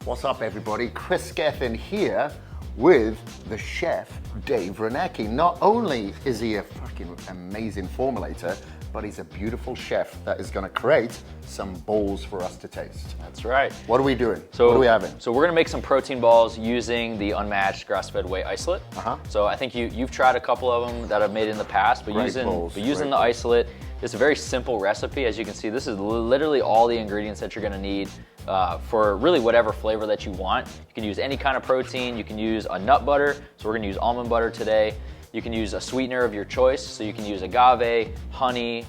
What's up, everybody? Kris Gethin here with the chef, Dave Rynecki. Not only is he a fucking amazing formulator, but he's a beautiful chef that is gonna create some balls for us to taste. That's right. What are we doing? What are we having? So we're gonna make some protein balls using the Unmatched Grass-Fed Whey Isolate. So I think you've tried a couple of them that I've made in the past, but using the isolate, it's a very simple recipe. As you can see, this is literally all the ingredients that you're gonna need for really whatever flavor that you want. You can use any kind of protein. You can use a nut butter. So we're gonna use almond butter today. You can use a sweetener of your choice. So you can use agave, honey,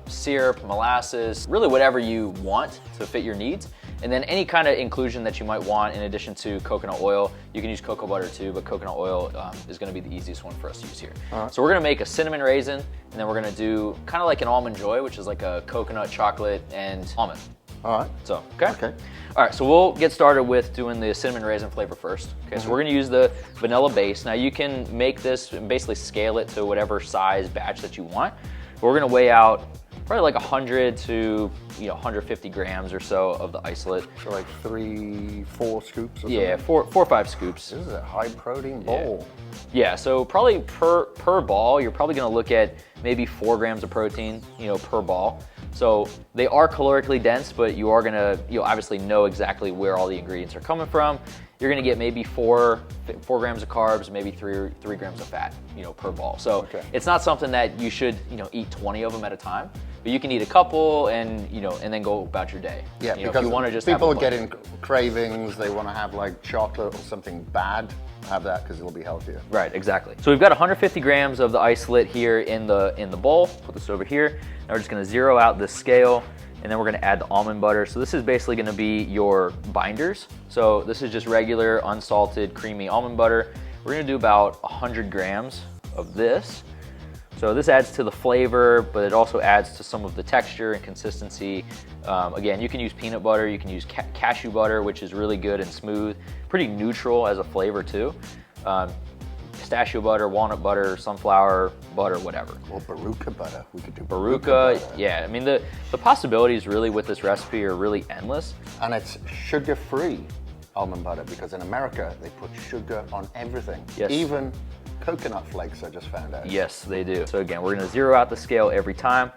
syrup, molasses, really whatever you want to fit your needs. And then any kind of inclusion that you might want in addition to coconut oil. You can use cocoa butter too, but coconut oil is gonna be the easiest one for us to use here. So we're gonna make a cinnamon raisin, and then we're gonna do kind of like an almond joy, which is like a coconut, chocolate, and almond. All right. So, okay. All right, so we'll get started with doing the cinnamon raisin flavor first. Okay, so we're gonna use the vanilla base. Now you can make this and basically scale it to whatever size batch that you want. But we're gonna weigh out probably like 100 to 150 grams or so of the isolate. So like 3-4 scoops or Yeah, something? 4 or 5 scoops. This is a high protein bowl. Yeah, so probably per ball, you're probably gonna look at maybe 4 grams of protein, per ball. So they are calorically dense, but you are gonna, obviously know exactly where all the ingredients are coming from. You're gonna get maybe 4 grams of carbs, maybe 3 grams of fat, per ball. So it's not something that you should, eat 20 of them at a time, but you can eat a couple and, and then go about your day. Yeah, because if you want to just people are getting cravings, they want to have like chocolate or something bad, have that because it'll be healthier. Right, exactly. So we've got 150 grams of the isolate here in the bowl. Put this over here. Now we're just gonna zero out the scale, and then we're gonna add the almond butter. So this is basically gonna be your binders. So this is just regular, unsalted, creamy almond butter. We're gonna do about 100 grams of this. So this adds to the flavor, but it also adds to some of the texture and consistency. Again, you can use peanut butter, you can use cashew butter, which is really good and smooth, pretty neutral as a flavor too. Pistachio butter, walnut butter, sunflower butter, whatever. Or Baruca butter, we could do Baruca butter. Yeah, I mean the possibilities really with this recipe are really endless. And it's sugar-free almond butter, because in America, they put sugar on everything. Yes. Even coconut flakes, I just found out. Yes, they do. So again, we're gonna zero out the scale every time.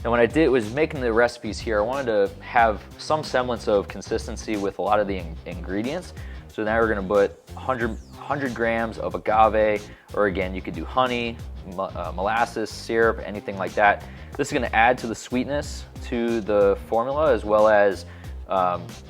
And what I was making the recipes here, I wanted to have some semblance of consistency with a lot of the ingredients. So now we're gonna put 100 grams of agave, or again, you could do honey, molasses, syrup, anything like that. This is gonna add to the sweetness to the formula, as well as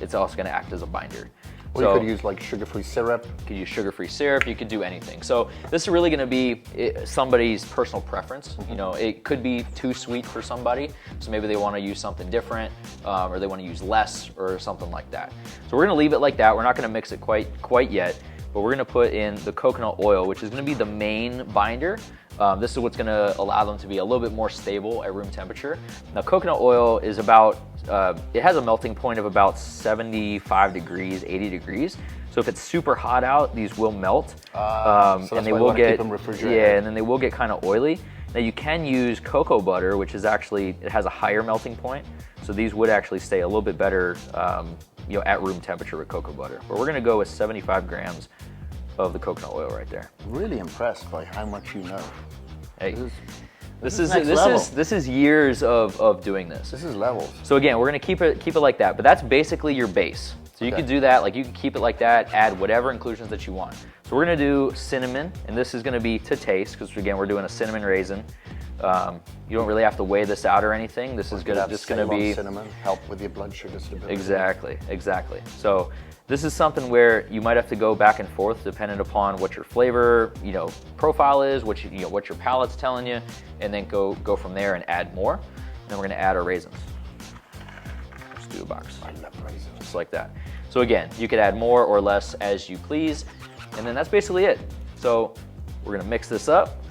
it's also gonna act as a binder. Or you could use like sugar-free syrup. You could use sugar-free syrup, you could do anything. So this is really gonna be somebody's personal preference. It could be too sweet for somebody, so maybe they wanna use something different, or they wanna use less or something like that. So we're gonna leave it like that. We're not gonna mix it quite yet, but we're gonna put in the coconut oil, which is gonna be the main binder. This is what's gonna allow them to be a little bit more stable at room temperature. Now coconut oil is about, it has a melting point of about 75 degrees, 80 degrees. So if it's super hot out, these will melt. So and they will keep them refrigerated. Yeah, and then they will get kind of oily. Now you can use cocoa butter, which is actually, it has a higher melting point. So these would actually stay a little bit better at room temperature with cocoa butter. But we're gonna go with 75 grams of the coconut oil right there. Really impressed by how much you know. Hey, this is years of doing this. This is levels. So again, we're gonna keep it like that, but that's basically your base. So you can do that, like you can keep it like that, add whatever inclusions that you want. So we're gonna do cinnamon, and this is gonna be to taste, because again, we're doing a cinnamon raisin. You don't really have to weigh this out or anything. This is just gonna be cinnamon, help with your blood sugar stability. Exactly. So this is something where you might have to go back and forth depending upon what your flavor, profile is, what your palate's telling you, and then go from there and add more. And then we're gonna add our raisins. Let's do a box. I love raisins. Just like that. So again, you could add more or less as you please, and then that's basically it. So we're gonna mix this up,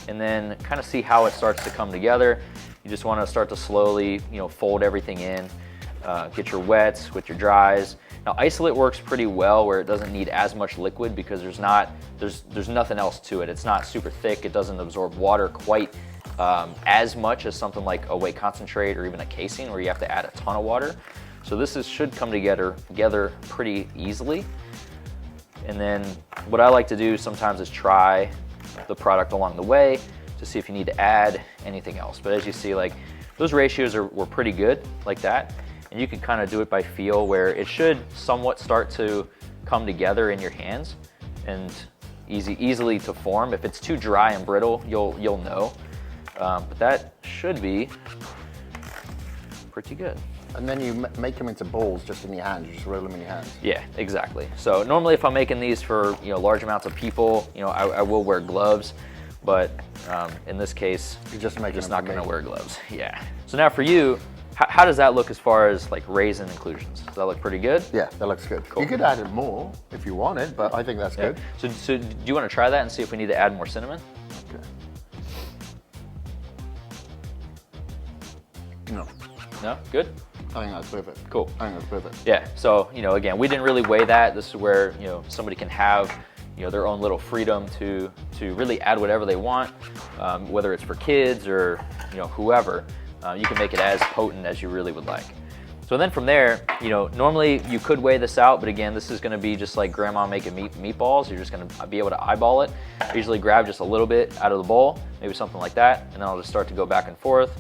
and then kind of see how it starts to come together. You just want to start to slowly, fold everything in, get your wets with your dries. Now isolate works pretty well where it doesn't need as much liquid because there's nothing else to it. It's not super thick. It doesn't absorb water quite as much as something like a whey concentrate or even a casein where you have to add a ton of water. So this should come together pretty easily. And then what I like to do sometimes is try the product along the way to see if you need to add anything else. But as you see, like those ratios were pretty good like that. And you can kind of do it by feel, where it should somewhat start to come together in your hands and easily to form. If it's too dry and brittle, you'll know. But that should be pretty good. And then you make them into balls just in your hands. You just roll them in your hands. Yeah, exactly. So normally if I'm making these for large amounts of people, I will wear gloves, but in this case, you're just not going to wear gloves. Yeah. So now for you, how does that look as far as like raisin inclusions? Does that look pretty good? Yeah, that looks good. Cool. You could add it more if you wanted, but I think that's good. So do you want to try that and see if we need to add more cinnamon? Okay. No. No? Good? I think that's perfect. Cool. I think that's perfect. Yeah, so, again, we didn't really weigh that. This is where, somebody can have, their own little freedom to really add whatever they want, whether it's for kids or, whoever. You can make it as potent as you really would like. So then from there, normally you could weigh this out, but again, this is gonna be just like grandma making meatballs. You're just gonna be able to eyeball it. I usually grab just a little bit out of the bowl, maybe something like that, and then I'll just start to go back and forth,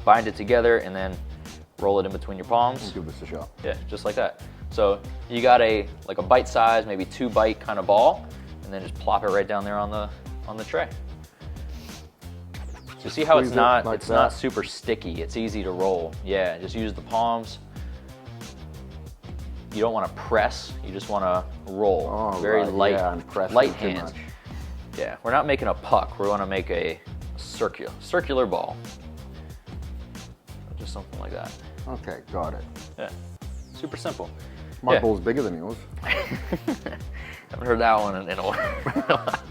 bind it together, and then roll it in between your palms. Give this a shot. Yeah, just like that. So you got a bite size, maybe 2-bite kind of ball, and then just plop it right down there on the tray. So see how it's not super sticky. It's easy to roll. Yeah, just use the palms. You don't want to press. You just want to roll. Oh, very right. light, yeah, and press light too hands. much. Yeah, we're not making a puck. We want to make a circular ball. Just something like that. Okay, got it. Yeah, super simple. My ball's bigger than yours. Haven't heard that one in a while.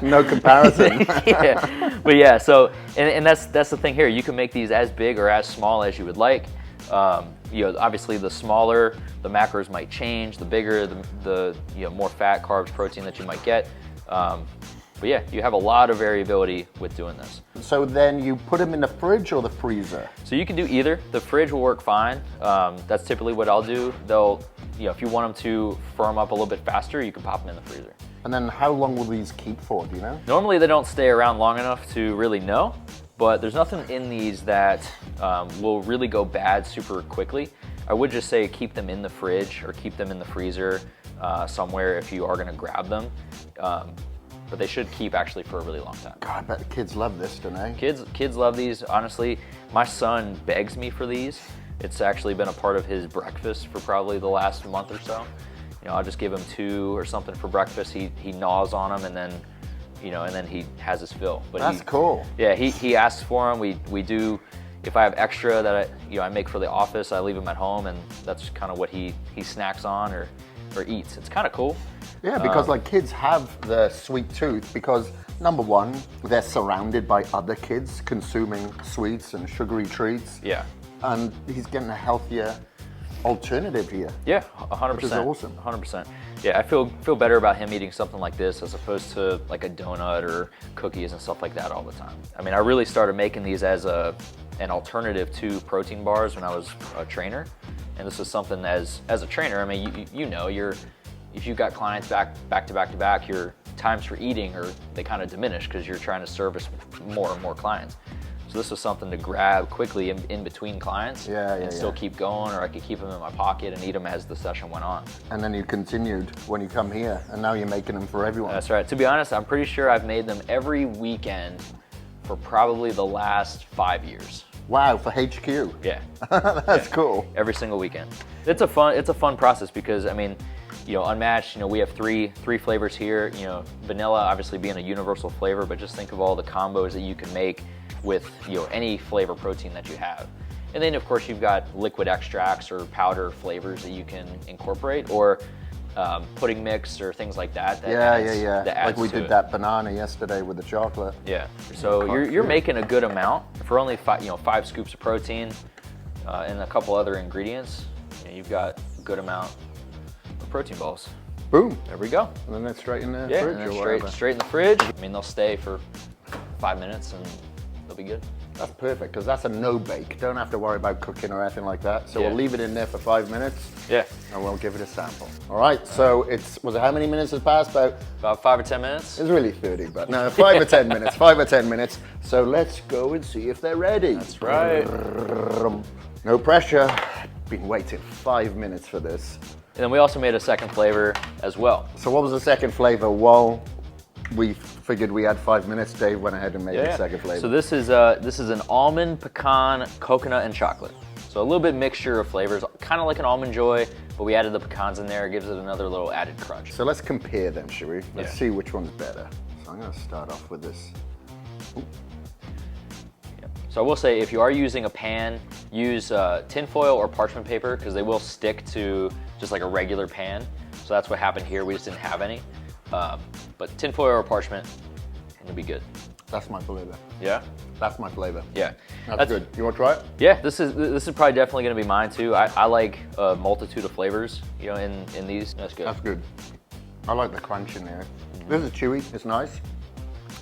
No comparison. Yeah. But yeah, so and that's the thing here. You can make these as big or as small as you would like. Obviously the smaller the macros might change, the bigger the more fat, carbs, protein that you might get. But yeah, you have a lot of variability with doing this. So then you put them in the fridge or the freezer? So you can do either. The fridge will work fine. That's typically what I'll do. If you want them to firm up a little bit faster, you can pop them in the freezer. And then how long will these keep for, do you know? Normally they don't stay around long enough to really know, but there's nothing in these that will really go bad super quickly. I would just say keep them in the fridge or keep them in the freezer somewhere if you are gonna grab them. But they should keep actually for a really long time. God, I bet the kids love this, don't they? Kids love these. Honestly, my son begs me for these. It's actually been a part of his breakfast for probably the last month or so. I'll just give him 2 or something for breakfast. He gnaws on them, and then he has his fill. But that's cool. Yeah, he asks for them. We do. If I have extra that I make for the office, I leave them at home, and that's kind of what he snacks on or eats. It's kind of cool. Yeah, because like kids have the sweet tooth because number one, they're surrounded by other kids consuming sweets and sugary treats. Yeah. And he's getting a healthier alternative here. Yeah, 100%. Which is awesome. 100%. Yeah, I feel better about him eating something like this as opposed to like a donut or cookies and stuff like that all the time. I mean, I really started making these as an alternative to protein bars when I was a trainer. And this is something as a trainer, I mean, if you've got clients back to back, your times for eating they kind of diminish because you're trying to service more and more clients. So this was something to grab quickly in between clients and still keep going, or I could keep them in my pocket and eat them as the session went on. And then you continued when you come here, and now you're making them for everyone. That's right. To be honest, I'm pretty sure I've made them every weekend for probably the last 5 years. Wow, for HQ. Yeah. That's cool. Every single weekend. It's a fun process because, I mean, Unmatched, we have three flavors here. Vanilla obviously being a universal flavor, but just think of all the combos that you can make with any flavor protein that you have. And then of course you've got liquid extracts or powder flavors that you can incorporate, or pudding mix or things like that. Like we did that banana yesterday with the chocolate. Yeah. So you're making a good amount for only 5 scoops of protein and a couple other ingredients. You've got a good amount of protein balls. Boom. There we go. And then they're straight in the fridge or whatever. Straight in the fridge. I mean, they'll stay for 5 minutes and they'll be good. That's perfect, because that's a no bake. Don't have to worry about cooking or anything like that. So we'll leave it in there for 5 minutes. Yeah. And we'll give it a sample. All right, so was it how many minutes has passed? About 5 or 10 minutes. It's really 30, but no, 5 or 10 minutes, 5 or 10 minutes. So let's go and see if they're ready. That's right. No pressure. Been waiting 5 minutes for this. And then we also made a second flavor as well. So what was the second flavor? Well, we figured we had 5 minutes. Dave went ahead and made the second flavor. So this is an almond, pecan, coconut, and chocolate. So a little bit mixture of flavors, kind of like an Almond Joy, but we added the pecans in there. It gives it another little added crunch. So let's compare them, shall we? Let's see which one's better. So I'm gonna start off with this. Ooh. So I will say, if you are using a pan, use tin foil or parchment paper, because they will stick to just like a regular pan. So that's what happened here. We just didn't have any. But tin foil or parchment, it'll be good. That's my flavor. Yeah? That's my flavor. Yeah. That's good. You want to try it? Yeah, this is probably definitely going to be mine too. I like a multitude of flavors, you know, in these. That's good. That's good. I like the crunch in there. This is chewy. It's nice.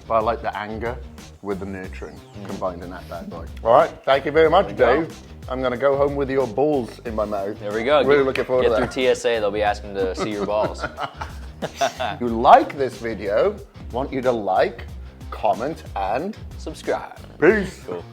But I like the anger with the nurturing combined in that bad boy. All right, thank you very much, Dave. I'm gonna go home with your balls in my mouth. There we go. Really looking forward to that. Get through TSA, they'll be asking to see your balls. If you like this video, want you to like, comment, and subscribe. Peace. Cool.